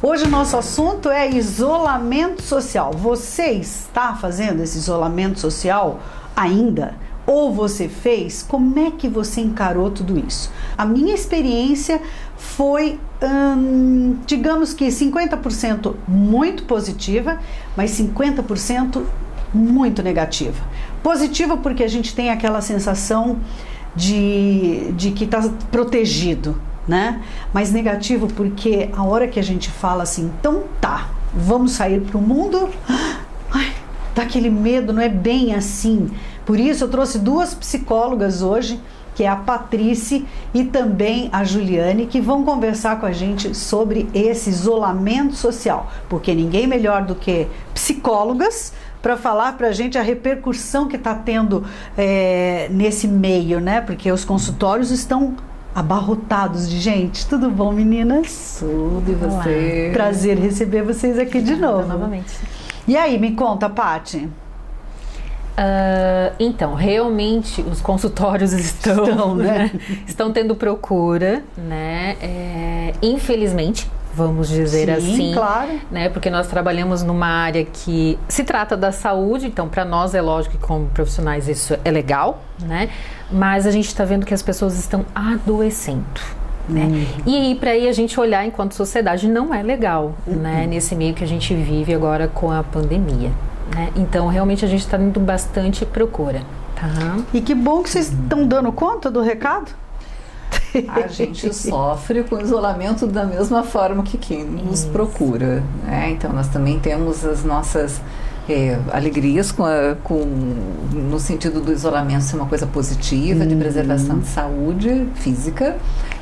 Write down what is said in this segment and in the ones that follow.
Hoje o nosso assunto é isolamento social. Você está fazendo esse isolamento social ainda? Ou você fez? Como é que você encarou tudo isso? A minha experiência foi, digamos que 50% muito positiva, mas 50% muito negativa. Positiva porque a gente tem aquela sensação de que está protegido, né? Mas negativo porque a hora que a gente fala assim, então tá, vamos sair para o mundo, ai, dá aquele medo, não é bem assim. Por isso eu trouxe duas psicólogas hoje, que é a Patrícia e também a Juliane, que vão conversar com a gente sobre esse isolamento social, porque ninguém melhor do que psicólogas para falar para a gente a repercussão que está tendo nesse meio, né? Porque os consultórios estão abarrotados de gente. Tudo bom, meninas? Tudo, e você? Olá. Prazer receber vocês aqui de novo. Novamente. E aí, me conta, Paty. Então, realmente os consultórios estão tendo procura, né? Infelizmente, vamos dizer assim, claro, né? Porque nós trabalhamos numa área que se trata da saúde, então para nós é lógico que como profissionais isso é legal, né? Mas a gente está vendo que as pessoas estão adoecendo. Né? E aí, para aí a gente olhar enquanto sociedade não é legal, né? Nesse meio que a gente vive agora com a pandemia, né? Então, realmente a gente está tendo bastante procura. Tá? E que bom que vocês estão dando conta do recado. A gente sofre com isolamento da mesma forma que quem nos procura, né? Então, nós também temos as nossas alegrias no sentido do isolamento ser uma coisa positiva, de preservação de saúde física,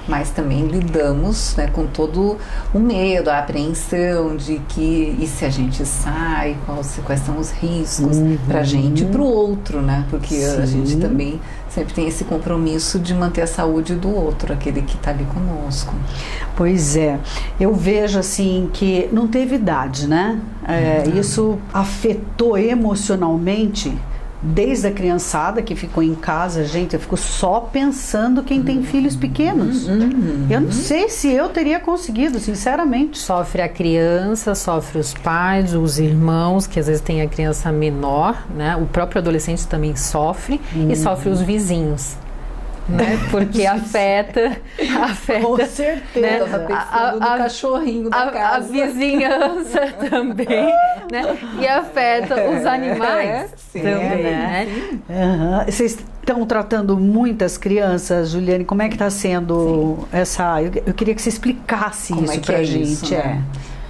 mas também lidamos, né, com todo o medo, a apreensão de que, e se a gente sai, quais são os riscos para a gente e para o outro, né? Porque a gente também sempre tem esse compromisso de manter a saúde do outro, aquele que está ali conosco. Pois é, eu vejo assim que não teve idade, né? Isso afetou emocionalmente desde a criançada que ficou em casa. Gente, eu fico só pensando quem tem filhos pequenos. Eu não sei se eu teria conseguido, sinceramente. Sofre a criança, sofre os pais, os irmãos, que às vezes tem a criança menor, né? O próprio adolescente também sofre e sofre os vizinhos. Né? Porque afeta com certeza, né? Eu tava pensando no cachorrinho da casa, a vizinhança também, né? E afeta os animais também, né? Vocês estão tratando muitas crianças, Juliane? Como é que está sendo essa? Eu queria que você explicasse isso pra gente. Isso, né?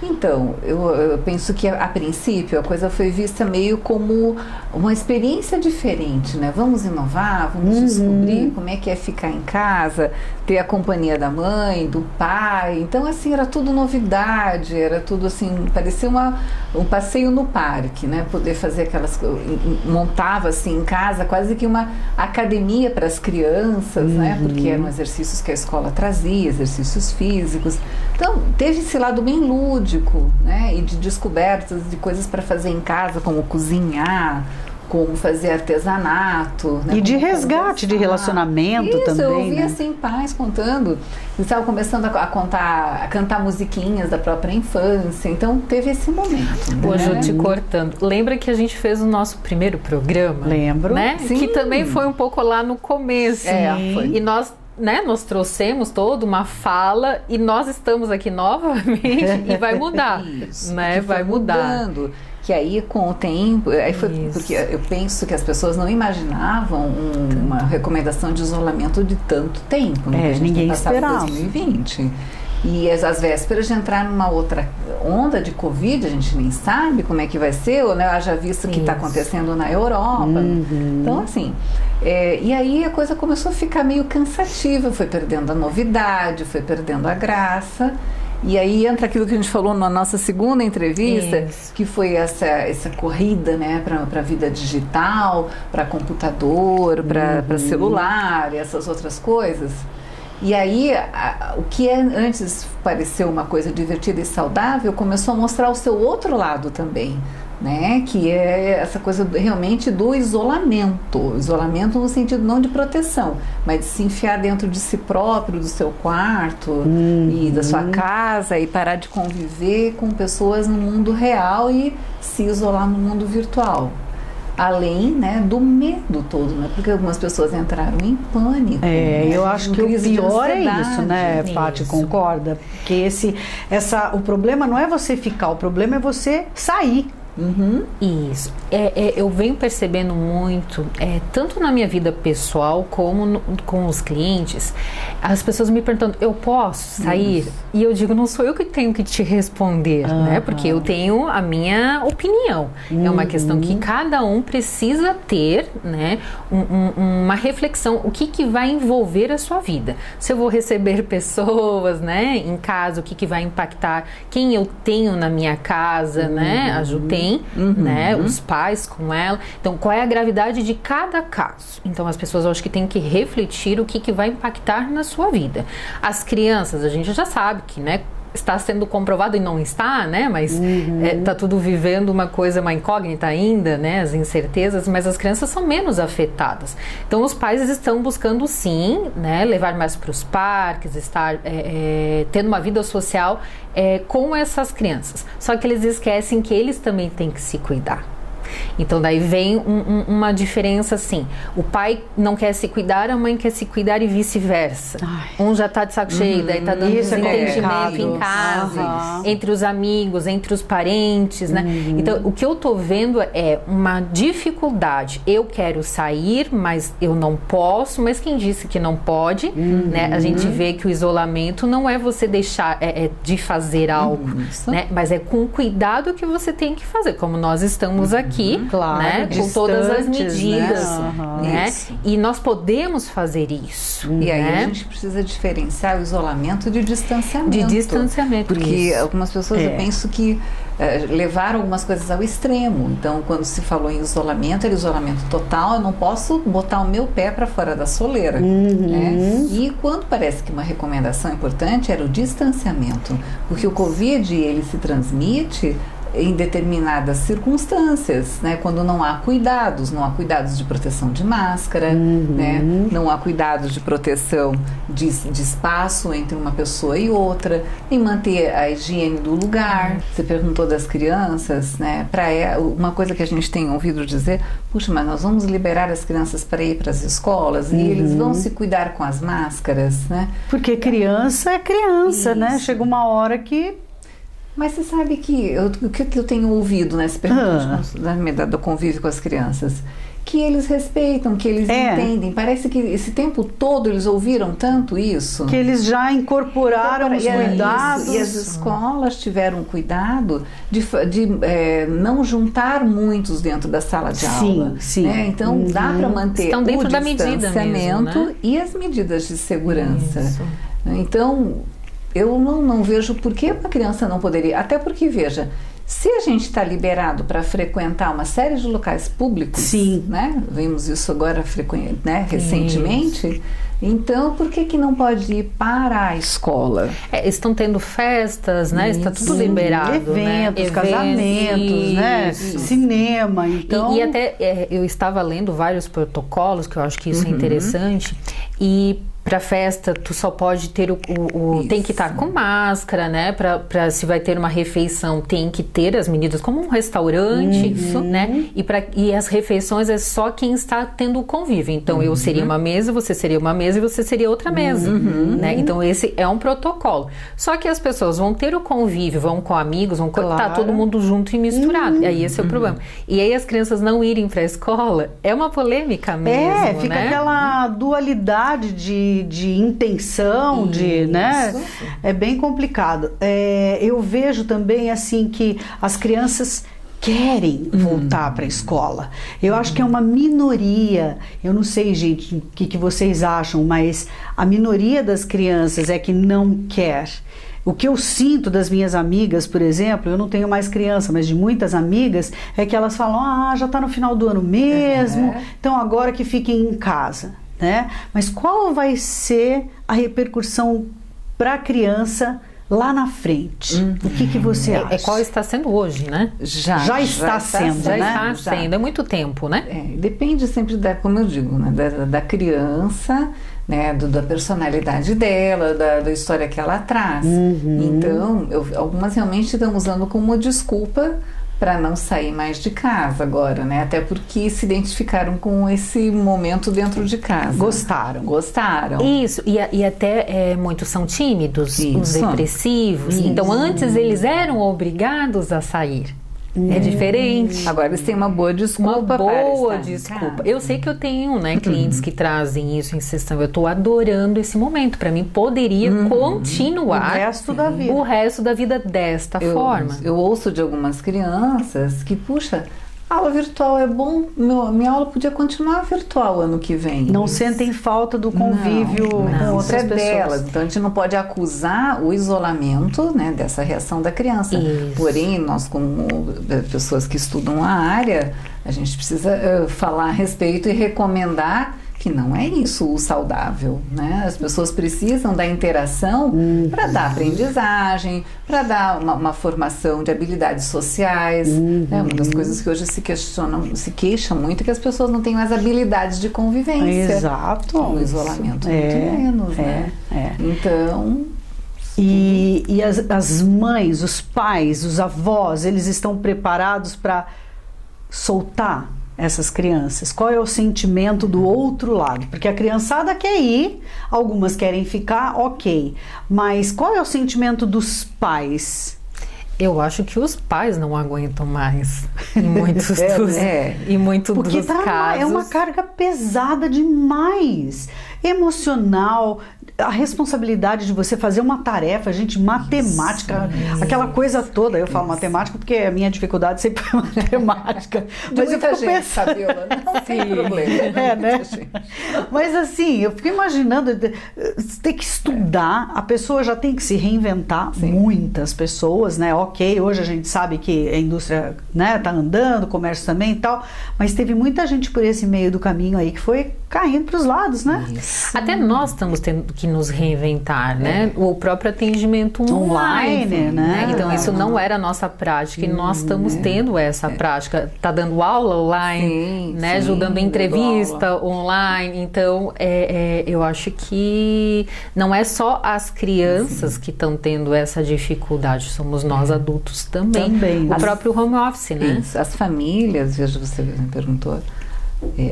Então, eu penso que a princípio a coisa foi vista meio como uma experiência diferente, né? Vamos inovar, vamos descobrir como é que é ficar em casa, ter a companhia da mãe, do pai. Então, assim, era tudo novidade, era tudo assim, parecia um passeio no parque, né? Poder fazer aquelas... Montava assim em casa quase que uma academia para as crianças, né? Porque eram exercícios que a escola trazia, exercícios físicos. Então, teve esse lado bem lúdico, né? E de descobertas de coisas para fazer em casa, como cozinhar, como fazer artesanato, né? E de resgate de relacionamento. Isso, também. Eu ouvi, né? assim, pais contando. Eles estavam começando a cantar musiquinhas da própria infância. Então teve esse momento. Hoje eu te cortando. Lembra que a gente fez o nosso primeiro programa? Lembro. Né? Sim. Que também foi um pouco lá no começo. Foi. E nós, né, nós trouxemos toda uma fala e nós estamos aqui novamente e vai mudar. Isso, né? Vai mudar. Mudando. Que aí com o tempo, aí foi porque eu penso que as pessoas não imaginavam uma recomendação de isolamento de tanto tempo, né? A gente ninguém tem passado esperava. 2020. E às vésperas de entrar numa outra onda de Covid, a gente nem sabe como é que vai ser, ou, né, haja visto o que está acontecendo na Europa. Então, assim, e aí a coisa começou a ficar meio cansativa, foi perdendo a novidade, foi perdendo a graça. E aí entra aquilo que a gente falou na nossa segunda entrevista, que foi essa corrida, né, para a vida digital, para computador, para celular e essas outras coisas. E aí, o que antes pareceu uma coisa divertida e saudável, começou a mostrar o seu outro lado também, né? Que é essa coisa realmente do isolamento. Isolamento no sentido não de proteção, mas de se enfiar dentro de si próprio, do seu quarto e da sua casa, e parar de conviver com pessoas no mundo real e se isolar no mundo virtual. Além, né, do medo todo, né? Porque algumas pessoas entraram em pânico. É, né? eu acho que o pior é isso, né, Isso. Paty, concorda? Porque o problema não é você ficar, o problema é você sair. Isso. Eu venho percebendo muito, tanto na minha vida pessoal como com os clientes, as pessoas me perguntando, eu posso sair? E eu digo, não sou eu que tenho que te responder, né? Porque eu tenho a minha opinião. É uma questão que cada um precisa ter, né? Uma reflexão, o que vai envolver a sua vida. Se eu vou receber pessoas, né? Em casa, o que vai impactar quem eu tenho na minha casa, né? A Ju tem, né, os pais com ela. Então, qual é a gravidade de cada caso? Então, as pessoas, eu acho que têm que refletir o que vai impactar na sua vida. As crianças, a gente já sabe que, né, está sendo comprovado e não está, né, mas está tudo vivendo uma incógnita ainda, né, as incertezas, mas as crianças são menos afetadas. Então, os pais estão buscando, sim, né, levar mais para os parques, estar tendo uma vida social com essas crianças. Só que eles esquecem que eles também têm que se cuidar. Então daí vem uma diferença assim, o pai não quer se cuidar, a mãe quer se cuidar e vice-versa. Um já tá de saco cheio, daí tá dando desentendimento em casa, entre os amigos, entre os parentes, né? Então o que eu tô vendo é uma dificuldade, eu quero sair, mas eu não posso, mas quem disse que não pode, né? A gente vê que o isolamento não é você deixar de fazer algo, né? Mas é com o cuidado que você tem que fazer, como nós estamos aqui, claro, né, com todas as distantes, medidas, né? Isso. E nós podemos fazer isso. E aí né? a gente precisa diferenciar o isolamento de distanciamento. De distanciamento. Porque isso. algumas pessoas, eu penso que levaram algumas coisas ao extremo. Então, quando se falou em isolamento, era isolamento total, eu não posso botar o meu pé para fora da soleira. Né? E quando parece que uma recomendação importante era o distanciamento. Porque o Covid, ele se transmite em determinadas circunstâncias, né? Quando não há cuidados de proteção de máscara, né? Não há cuidados de proteção de espaço entre uma pessoa e outra, em manter a higiene do lugar. Você perguntou das crianças, né? Uma coisa que a gente tem ouvido dizer, puxa, mas nós vamos liberar as crianças para ir para as escolas e eles vão se cuidar com as máscaras, né? Porque criança é criança, né? Chega uma hora que... Mas você sabe que o que eu tenho ouvido nessa pergunta do convívio com as crianças? Que eles respeitam, que eles entendem. Parece que esse tempo todo eles ouviram tanto isso. Que eles já incorporaram os cuidados. E as escolas tiveram cuidado de não juntar muitos dentro da sala de aula. Sim. Né? Então dá para manter Estão dentro da medida mesmo, né? E as medidas de segurança. Isso. Então... eu não vejo por que uma criança não poderia. Até porque, veja, se a gente está liberado para frequentar uma série de locais públicos, né? Vimos isso agora recentemente, então por que não pode ir para a escola? Estão tendo festas, né? Está tudo liberado. Eventos, casamentos, né? Cinema, então... E até eu estava lendo vários protocolos, que eu acho que isso é interessante, e... para festa, tu só pode ter tem que estar com máscara, né? Para se vai ter uma refeição, tem que ter as medidas como um restaurante, né? E as refeições é só quem está tendo o convívio. Então, eu seria uma mesa, você seria uma mesa e você seria outra mesa, né? Então, esse é um protocolo. Só que as pessoas vão ter o convívio, vão com amigos, vão tá todo mundo junto e misturado. E aí esse é o problema. E aí as crianças não irem para a escola é uma polêmica mesmo, fica né? aquela dualidade de intenção, né? É bem complicado. Eu vejo também assim que as crianças querem voltar para a escola. Eu acho que é uma minoria. Eu não sei, gente, o que vocês acham, mas a minoria das crianças é que não quer. O que eu sinto das minhas amigas, por exemplo, eu não tenho mais criança, mas de muitas amigas, é que elas falam, já está no final do ano mesmo, então agora que fiquem em casa. Né? Mas qual vai ser a repercussão para a criança lá na frente, o que você acha? É qual está sendo hoje, né? Já está sendo, Já né? está sendo, é muito tempo, né? Depende sempre como eu digo, né, da criança, né, da personalidade dela, da história que ela traz. Então, algumas realmente estão usando como desculpa para não sair mais de casa agora, né? Até porque se identificaram com esse momento dentro de casa. Gostaram. Isso, e até muitos são tímidos, os depressivos. Isso. Então, antes eles eram obrigados a sair. É diferente. Agora eles têm uma boa desculpa. Eu sei que eu tenho, né, clientes que trazem isso em sessão. Eu estou adorando esse momento. Para mim, poderia continuar o resto da vida desta forma. Eu ouço de algumas crianças que, puxa, aula virtual é bom, minha aula podia continuar virtual ano que vem. Não sentem falta do convívio com outras pessoas. Delas. Então a gente não pode acusar o isolamento, né, dessa reação da criança. Isso. Porém, nós como pessoas que estudam a área, a gente precisa falar a respeito e recomendar que não é isso o saudável, né? As pessoas precisam da interação para dar aprendizagem, para dar uma formação de habilidades sociais. Né? Uma das coisas que hoje se queixa muito é que as pessoas não têm mais habilidades de convivência. Exato. O isolamento muito menos, né? Então... E as mães, os pais, os avós, eles estão preparados para soltar essas crianças? Qual é o sentimento do outro lado? Porque a criançada quer ir, algumas querem ficar, ok. Mas qual é o sentimento dos pais? Eu acho que os pais não aguentam mais em muitos dos casos. Porque é uma carga pesada demais, emocional, a responsabilidade de você fazer uma tarefa, gente, matemática, aquela coisa toda. Eu falo matemática porque a minha dificuldade sempre foi matemática. Mas eu fico pensando, Fabiola, não tem problema. Né? Mas assim, eu fico imaginando ter que estudar, a pessoa já tem que se reinventar, muitas pessoas, né? Ok, hoje a gente sabe que a indústria, né, tá andando, o comércio também e tal, mas teve muita gente por esse meio do caminho aí que foi caindo para os lados, né? Isso. Até nós estamos tendo que nos reinventar, né? O próprio atendimento online, né? Então isso não era a nossa prática e nós estamos tendo essa prática. Tá dando aula online, né? Dando entrevista online. Então eu acho que não é só as crianças que estão tendo essa dificuldade, somos nós adultos também. O próprio home office, né? Isso. As famílias, veja, você me perguntou,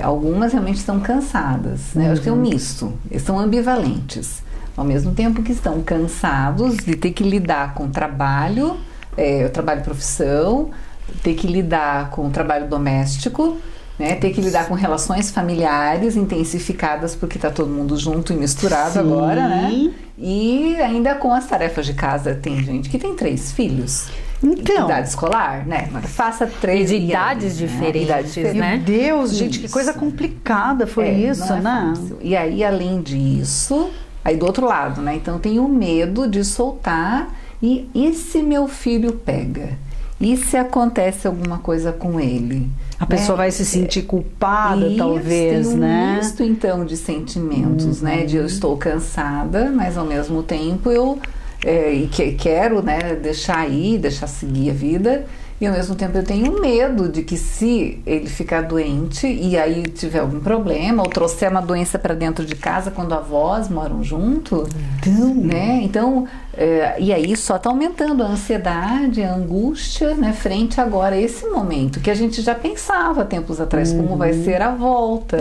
algumas realmente estão cansadas, né? Eu acho que é um misto, eles são ambivalentes. Ao mesmo tempo que estão cansados de ter que lidar com o trabalho profissão, ter que lidar com o trabalho doméstico, né? Ter que lidar com relações familiares intensificadas porque está todo mundo junto e misturado agora, né? E ainda com as tarefas de casa. Tem gente que tem 3 filhos. Então, idade escolar, né? Faça 3 de idades diferentes, né? Meu Deus, gente, que coisa complicada foi isso, né? Fácil. E aí, além disso, aí do outro lado, né? Então tem o medo de soltar e se meu filho pega? E se acontece alguma coisa com ele? A pessoa vai se sentir culpada, talvez, tem né? Misto, então, de sentimentos, né? De eu estou cansada, mas ao mesmo tempo eu quero, né, deixar seguir a vida, e ao mesmo tempo eu tenho medo de que se ele ficar doente e aí tiver algum problema ou trouxer uma doença para dentro de casa quando avós moram junto, né? Então, e aí só está aumentando a ansiedade, a angústia, né, frente agora a esse momento que a gente já pensava tempos atrás como vai ser a volta.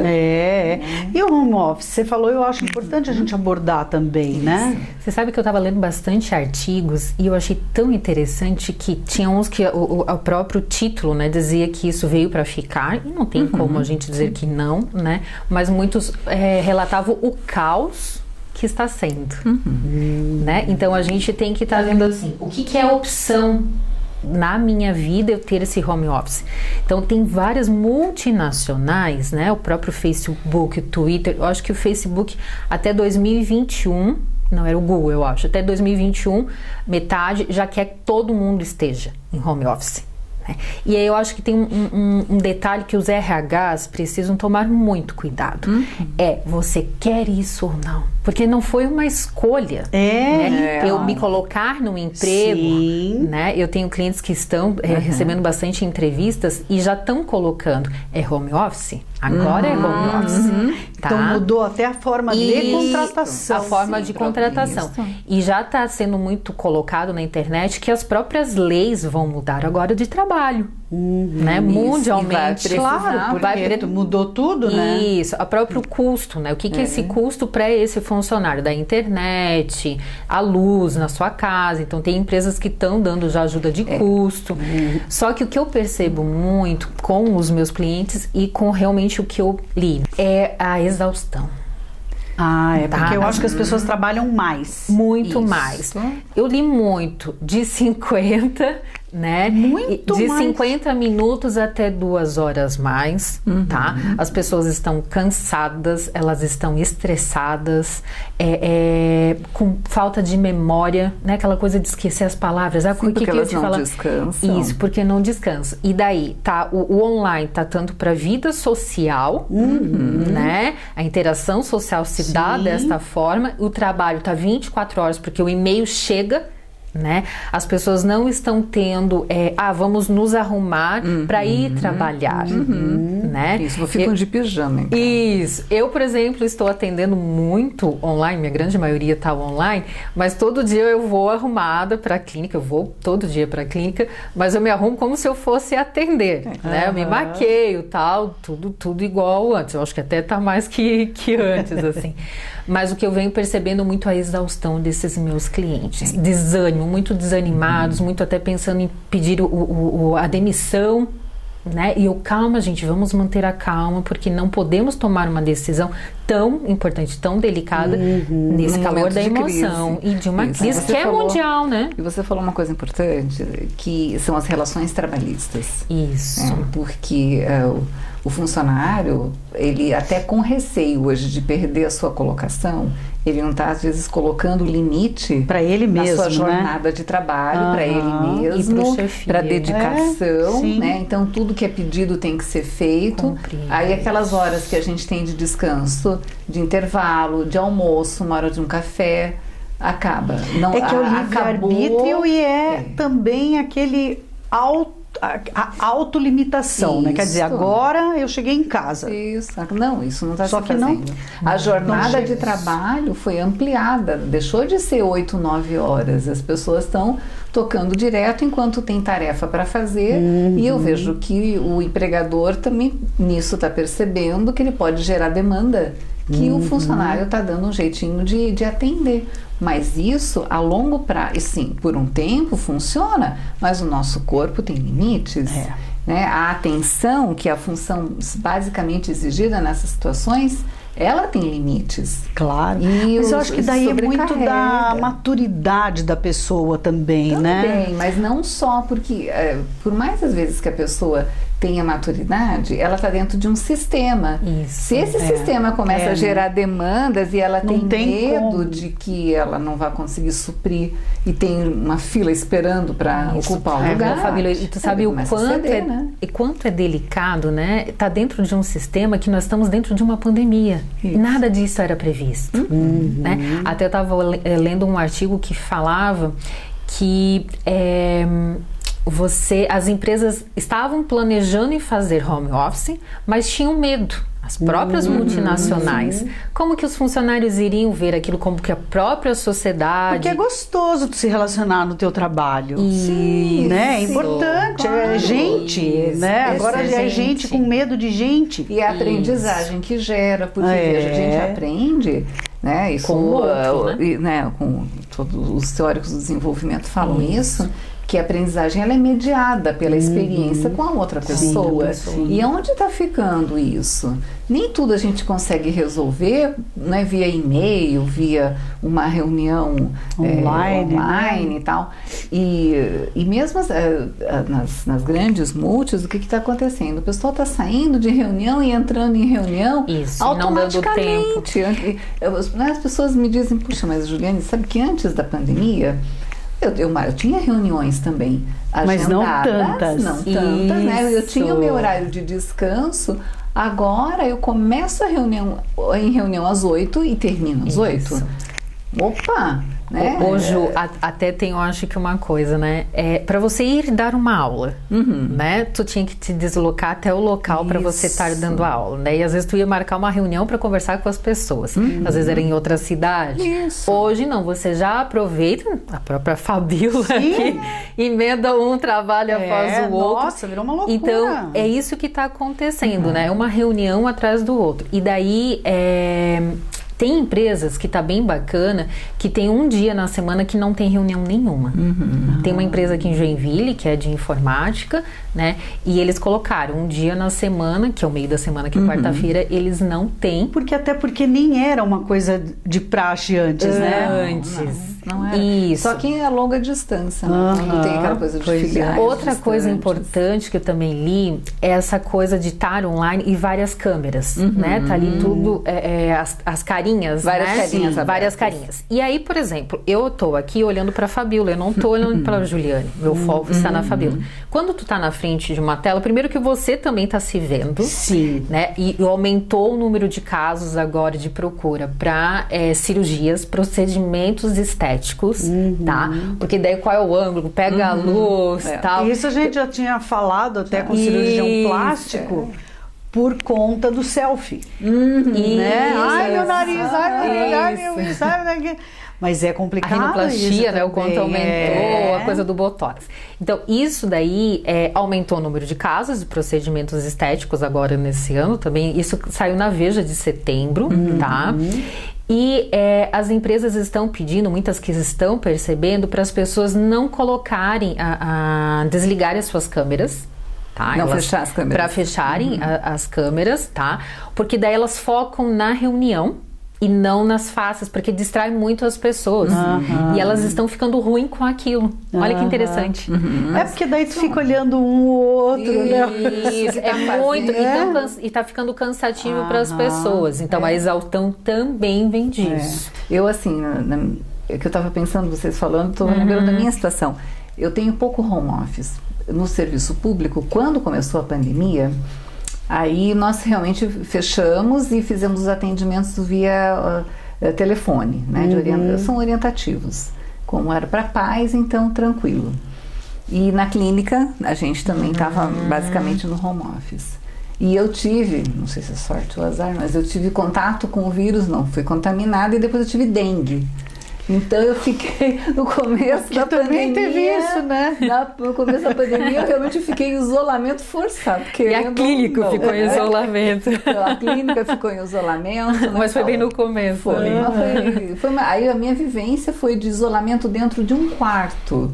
E o home office, você falou, eu acho importante a gente abordar também, né? Você sabe que eu estava lendo bastante artigos e eu achei tão interessante que tinha uns que o próprio título, né, dizia que isso veio para ficar, e não tem como a gente dizer que não, né? Mas muitos relatavam o caos que está sendo, né? Então a gente tem que estar vendo assim, o que é a opção na minha vida eu ter esse home office. Então tem várias multinacionais, né? O próprio Facebook, o Twitter, eu acho que o Facebook até 2021, não era o Google, eu acho, até 2021 metade já quer que todo mundo esteja em home office, né? E aí eu acho que tem um detalhe que os RHs precisam tomar muito cuidado. É, você quer isso ou não? Porque não foi uma escolha, né? Eu me colocar no emprego, né? Eu tenho clientes que estão recebendo bastante entrevistas e já estão colocando, é home office? Agora é home office. Tá? Então mudou até a forma de contratação. A forma de contratação. E já está sendo muito colocado na internet que as próprias leis vão mudar agora de trabalho. Né? Mundialmente. Claro, porque mudou tudo, né? Isso, o próprio custo, né? O que é esse custo para esse funcionário? Da internet, a luz na sua casa. Então, tem empresas que estão dando já ajuda de custo. Só que o que eu percebo muito com os meus clientes e com realmente o que eu li é a exaustão. Porque eu acho que as pessoas trabalham mais. Muito mais. Eu li muito de 50, né? Muito de mais. 50 minutos até 2 horas mais, tá? As pessoas estão cansadas, elas estão estressadas, com falta de memória, né? Aquela coisa de esquecer as palavras. Porque elas não descansam. Isso, porque não descansam. E daí, tá? O online tá tanto para vida social, né? A interação social se dá desta forma. O trabalho tá 24 horas, porque o e-mail chega, né? As pessoas não estão tendo vamos nos arrumar para ir trabalhar, né? Isso, ficam de pijama, então. Isso, eu, por exemplo, estou atendendo muito online, minha grande maioria está online, mas todo dia eu vou arrumada para a clínica, eu vou todo dia para a clínica, mas eu me arrumo como se eu fosse atender, né? Eu me maqueio, tal, tudo igual antes, eu acho que até tá mais que antes, assim. Mas o que eu venho percebendo muito é a exaustão desses meus clientes, desânimo, muito desanimados, muito até pensando em pedir a demissão, né? E eu, calma, gente, vamos manter a calma, porque não podemos tomar uma decisão tão importante, tão delicada, nesse calor da emoção e de uma crise que é mundial, né? E você falou uma coisa importante, que são as relações trabalhistas. Isso. Porque o funcionário, ele até com receio hoje de perder a sua colocação, ele não está, às vezes, colocando limite para ele mesmo, na sua jornada de trabalho, para ele mesmo, para dedicação, né? Então, tudo que é pedido tem que ser feito. Aí, aquelas horas que a gente tem de descanso, de intervalo, de almoço, uma hora de um café, acaba. Não, é que é o livre-arbítrio e também aquele a autolimitação, né? Quer dizer, agora eu cheguei em casa. Isso. Não, isso não está se fazendo. Não, a jornada de trabalho foi ampliada, deixou de ser 8, 9 horas. As pessoas estão tocando direto enquanto tem tarefa para fazer, e eu vejo que o empregador também nisso está percebendo que ele pode gerar demanda, que o funcionário está dando um jeitinho de atender. Mas isso, a longo prazo, sim, por um tempo funciona, mas o nosso corpo tem limites. Né? A atenção, que é a função basicamente exigida nessas situações, ela tem limites. Claro. Mas eu acho que daí é muito da maturidade da pessoa também, né? Também, mas não só porque, por mais às vezes que a pessoa tenha maturidade, ela está dentro de um sistema. Se esse sistema começa a gerar demandas e ela tem medo de que ela não vai conseguir suprir e tem uma fila esperando para ocupar o lugar. Fabíola, e tu sabe o quanto é delicado, né? Tá dentro de um sistema que nós estamos dentro de uma pandemia. Nada disso era previsto. Né? Até eu estava lendo um artigo que falava que as empresas estavam planejando em fazer home office, mas tinham medo. As próprias multinacionais. Como que os funcionários iriam ver aquilo, como que a própria sociedade... Porque é gostoso de se relacionar no teu trabalho. Né? É importante, é gente, né? Agora é gente com medo de gente. E a aprendizagem que gera, porque veja, a gente aprende... Né? Isso, com todos os teóricos do desenvolvimento falam isso, que a aprendizagem ela é mediada pela experiência com a outra pessoa. E onde está ficando isso? Nem tudo a gente consegue resolver, né, via e-mail, via uma reunião online e tal. E mesmo nas grandes multis, o que está acontecendo? O pessoal está saindo de reunião e entrando em reunião automaticamente. Não dando tempo. As pessoas me dizem, puxa, mas Juliane, sabe que antes da pandemia... Eu tinha reuniões também mas não tantas. Não tantas, né? Eu tinha o meu horário de descanso. Agora eu começo em reunião às 8 e termino às 8. Opa! Né? Ô, Ju, até tem, eu acho que uma coisa, né? Para você ir dar uma aula, né? Tu tinha que te deslocar até o local para você estar dando a aula, né? E às vezes tu ia marcar uma reunião para conversar com as pessoas. Às vezes era em outra cidade. Isso. Hoje não, você já aproveita, a própria Fabíola aqui, emenda um trabalho após o outro. Nossa, virou uma loucura. Então, é isso que está acontecendo, né? Uma reunião atrás do outro. E daí, tem empresas que tá bem bacana, que tem um dia na semana que não tem reunião nenhuma. Tem uma empresa aqui em Joinville, que é de informática, né? E eles colocaram um dia na semana, que é o meio da semana, que é quarta-feira, eles não têm. Até porque nem era uma coisa de praxe antes, né? Antes. Não era. Isso. Só que é longa distância, né? Não tem aquela coisa de filiais. Outra coisa importante que eu também li é essa coisa de estar online e várias câmeras, né? Tá ali tudo, as carinhas, várias né? carinhas abertas. Várias carinhas. E aí, por exemplo, eu tô aqui olhando pra Fabíola, eu não tô olhando pra Juliane. Meu foco está na Fabíola. Quando tu tá na frente de uma tela, primeiro que você também tá se vendo. Sim. Né? E aumentou o número de casos agora de procura para cirurgias, procedimentos estéticos, tá? Porque daí qual é o ângulo? Pega a luz, tal. Isso a gente já tinha falado até com cirurgião plástico. Por conta do selfie. Né? Ai, meu nariz, ai, meu olhar, meu isso, ai, mas é complicado. A rinoplastia, né? Também. O quanto aumentou, a coisa do Botox. Então, isso daí aumentou o número de casos de procedimentos estéticos agora nesse ano também. Isso saiu na Veja de setembro, tá? E as empresas estão pedindo, muitas que estão percebendo, para as pessoas não colocarem, desligarem as suas câmeras. Tá? Não fechar as câmeras. Para fecharem as câmeras, tá? Porque daí elas focam na reunião e não nas faces, porque distrai muito as pessoas. E elas estão ficando ruim com aquilo. Olha que interessante. É porque daí tu fica olhando um ou outro, né? Isso, é muito. E tá ficando cansativo para as pessoas. Então a exaustão também vem disso. Eu, assim, que eu estava pensando, vocês falando, estou lembrando da minha situação. Eu tenho pouco home office. No serviço público, quando começou a pandemia, aí nós realmente fechamos e fizemos os atendimentos via telefone, né? São orientativos. Como era para pais, então tranquilo. E na clínica, a gente também estava basicamente no home office. E eu tive, não sei se é sorte ou azar, mas eu tive contato com o vírus, não, fui contaminada e depois eu tive dengue. Então eu fiquei no começo da pandemia. Teve isso, né? No começo da pandemia eu realmente fiquei em isolamento forçado. E a clínica ficou em isolamento. A clínica ficou em isolamento. Mas foi bem no começo. Aí a minha vivência foi de isolamento dentro de um quarto.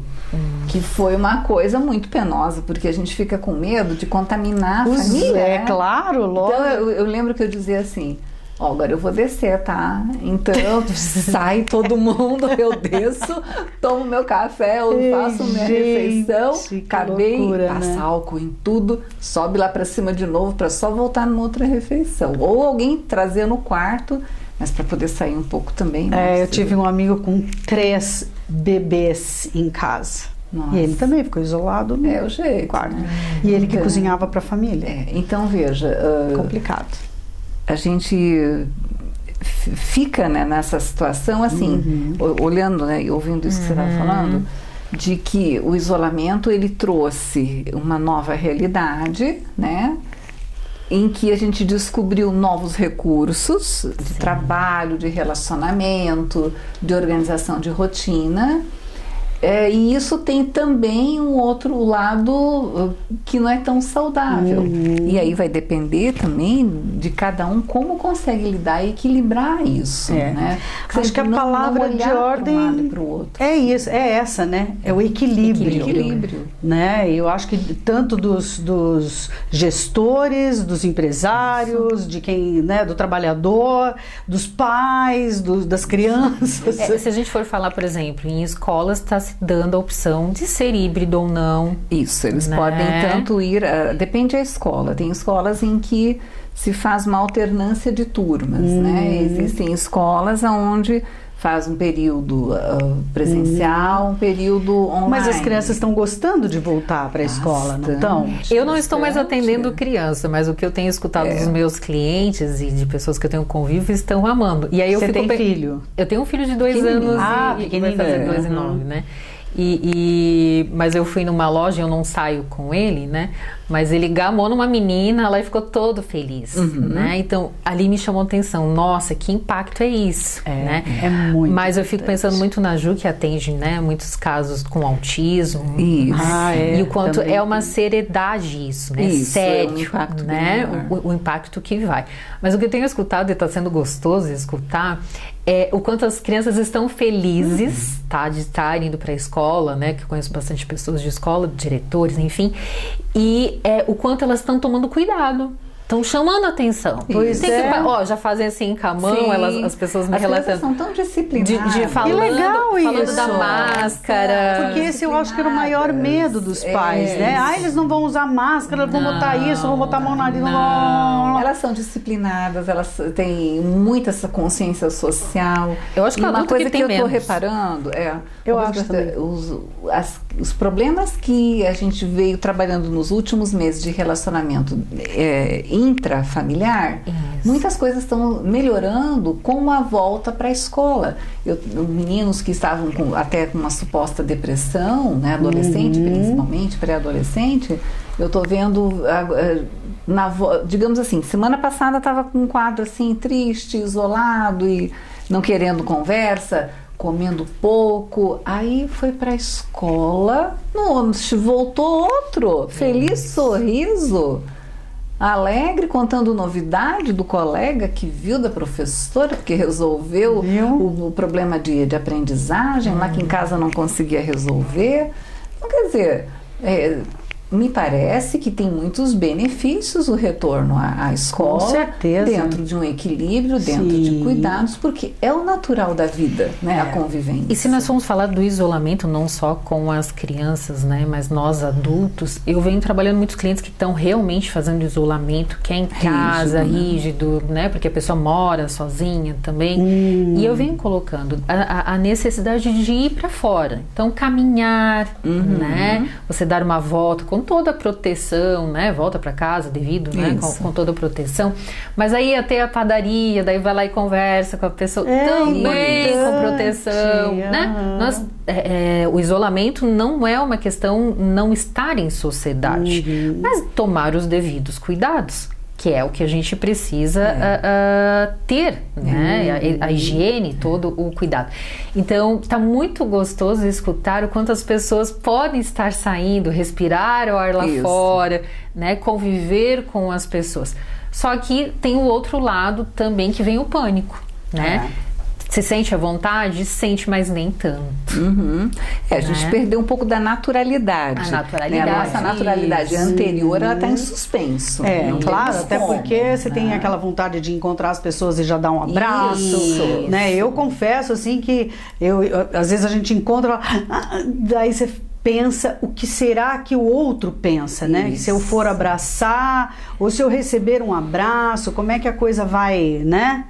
Que foi uma coisa muito penosa, porque a gente fica com medo de contaminar a família. É claro, logo. Então eu lembro que eu dizia assim: ó, agora eu vou descer, tá? Então sai todo mundo, eu desço, tomo meu café, eu faço minha refeição, acabei, passa álcool em tudo, sobe lá pra cima de novo pra só voltar numa outra refeição. Ou alguém trazer no quarto, mas pra poder sair um pouco também. Eu tive um amigo com 3 bebês em casa. Nossa. E ele também ficou isolado no o jeito, quarto. Né? E ele que cozinhava pra família. Então veja... complicado. A gente fica, né, nessa situação assim, olhando, né, e ouvindo isso que você estava falando, de que o isolamento ele trouxe uma nova realidade, né, em que a gente descobriu novos recursos de trabalho, de relacionamento, de organização de rotina. E isso tem também um outro lado que não é tão saudável. E aí vai depender também de cada um como consegue lidar e equilibrar isso. Né? Acho que a palavra de ordem é isso, é essa, né? É o equilíbrio. Né? Eu acho que tanto dos gestores, dos empresários, de quem, né, do trabalhador, dos pais, das crianças. Se a gente for falar, por exemplo, em escolas está se dando a opção de ser híbrido ou não. Isso, eles podem tanto ir, depende da escola. Tem escolas em que se faz uma alternância de turmas, né? Existem escolas onde faz um período presencial, um período online. Mas as crianças estão gostando de voltar para a escola, não estão? Eu não estou mais atendendo criança, mas o que eu tenho escutado dos meus clientes e de pessoas que eu tenho convívio estão amando. E aí Você tem filho? Eu tenho um filho de 2 anos e vai fazer 2 e 9, né? Mas eu fui numa loja, eu não saio com ele, né? Mas ele gamou numa menina, ela ficou todo feliz, né? Então, ali me chamou a atenção. Nossa, que impacto é isso, né? É muito. Mas eu fico pensando muito na Ju, que atende, né? Muitos casos com autismo. Isso. E o quanto é uma seriedade isso, né? Isso, sério, é um impacto né? maior. O impacto que vai. Mas o que eu tenho escutado, e está sendo gostoso escutar, é o quanto as crianças estão felizes, tá? De estar indo para a escola, né? Que eu conheço bastante pessoas de escola, diretores, enfim. E o quanto elas estão tomando cuidado. Estão chamando a atenção. Pois já fazem assim com a mão, as pessoas me relatando. As crianças são tão disciplinadas. Que legal falando isso. da máscara. Porque esse eu acho que era o maior medo dos pais, né? Eles não vão usar máscara, eles vão botar isso, vão botar a mão no nariz. Não. Elas são disciplinadas, elas têm muita essa consciência social. Eu acho que uma coisa que eu estou menos. reparando Eu acho também. Os problemas que a gente veio trabalhando nos últimos meses de relacionamento intrafamiliar, muitas coisas estão melhorando com a volta para a escola. Meninos que estavam até com uma suposta depressão, né, adolescente principalmente, pré-adolescente, eu estou vendo, digamos assim, semana passada estava com um quadro assim, triste, isolado e não querendo conversa, comendo pouco, aí foi para a escola, voltou outro, feliz sorriso, alegre, contando novidade do colega que viu da professora, porque resolveu o problema de aprendizagem, lá que em casa não conseguia resolver. Então, quer dizer, me parece que tem muitos benefícios o retorno à escola. Com certeza. Dentro de um equilíbrio, dentro de cuidados, porque é o natural da vida, né? A convivência. E se nós formos falar do isolamento, não só com as crianças, né? Mas nós adultos, eu venho trabalhando muitos clientes que estão realmente fazendo isolamento, que é em casa, rígido, né? Porque a pessoa mora sozinha também. E eu venho colocando a necessidade de ir para fora. Então, caminhar, né? Você dar uma volta com toda a proteção, né? Volta para casa devido, né? Com toda a proteção. Mas aí até a padaria, daí vai lá e conversa com a pessoa também com proteção, né? O isolamento não é uma questão não estar em sociedade, mas tomar os devidos cuidados, que é o que a gente precisa ter, né? A higiene, todo o cuidado. Então, está muito gostoso escutar o quanto as pessoas podem estar saindo, respirar o ar lá fora, né? Conviver com as pessoas. Só que tem o outro lado também, que vem o pânico, né? Se sente à vontade? Sente, mas nem tanto. A gente perdeu um pouco da naturalidade. A naturalidade. Né? A nossa naturalidade anterior, ela está em suspenso. Claro, até porque você tem aquela vontade de encontrar as pessoas e já dar um abraço. Né? Eu confesso, assim, que às vezes a gente encontra, daí você pensa o que será que o outro pensa, né? Se eu for abraçar ou se eu receber um abraço, como é que a coisa vai, né?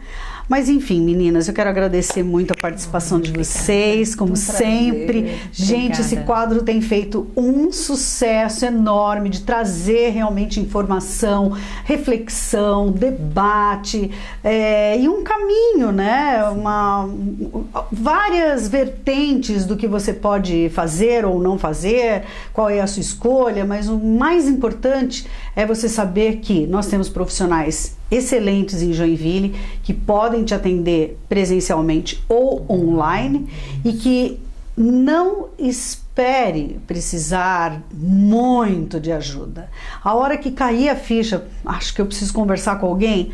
Mas enfim, meninas, eu quero agradecer muito a participação de vocês, como sempre. Gente, esse quadro tem feito um sucesso enorme de trazer realmente informação, reflexão, debate e um caminho, né? Várias vertentes do que você pode fazer ou não fazer, qual é a sua escolha, mas o mais importante é você saber que nós temos profissionais excelentes em Joinville, que podem te atender presencialmente ou online e que não espere precisar muito de ajuda. A hora que cair a ficha, acho que eu preciso conversar com alguém,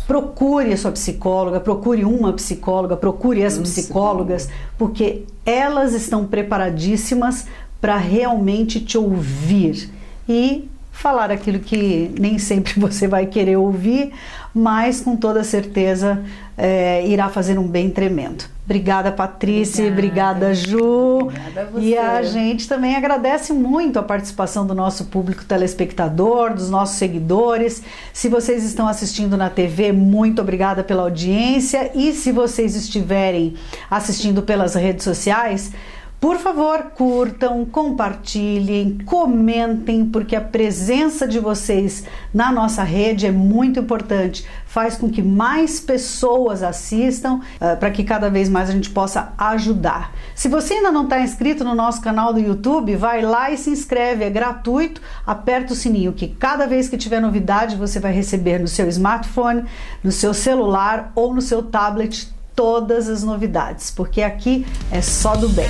procure a sua psicóloga, procure uma psicóloga, procure as psicólogas, porque elas estão preparadíssimas para realmente te ouvir e falar aquilo que nem sempre você vai querer ouvir, mas com toda certeza irá fazer um bem tremendo. Obrigada, Patrícia, obrigada, Ju. Obrigada a você. E a gente também agradece muito a participação do nosso público telespectador, dos nossos seguidores. Se vocês estão assistindo na TV, muito obrigada pela audiência. E se vocês estiverem assistindo pelas redes sociais, por favor, curtam, compartilhem, comentem, porque a presença de vocês na nossa rede é muito importante. Faz com que mais pessoas assistam, para que cada vez mais a gente possa ajudar. Se você ainda não está inscrito no nosso canal do YouTube, vai lá e se inscreve, é gratuito. Aperta o sininho que cada vez que tiver novidade você vai receber no seu smartphone, no seu celular ou no seu tablet todas as novidades, porque aqui é só do bem.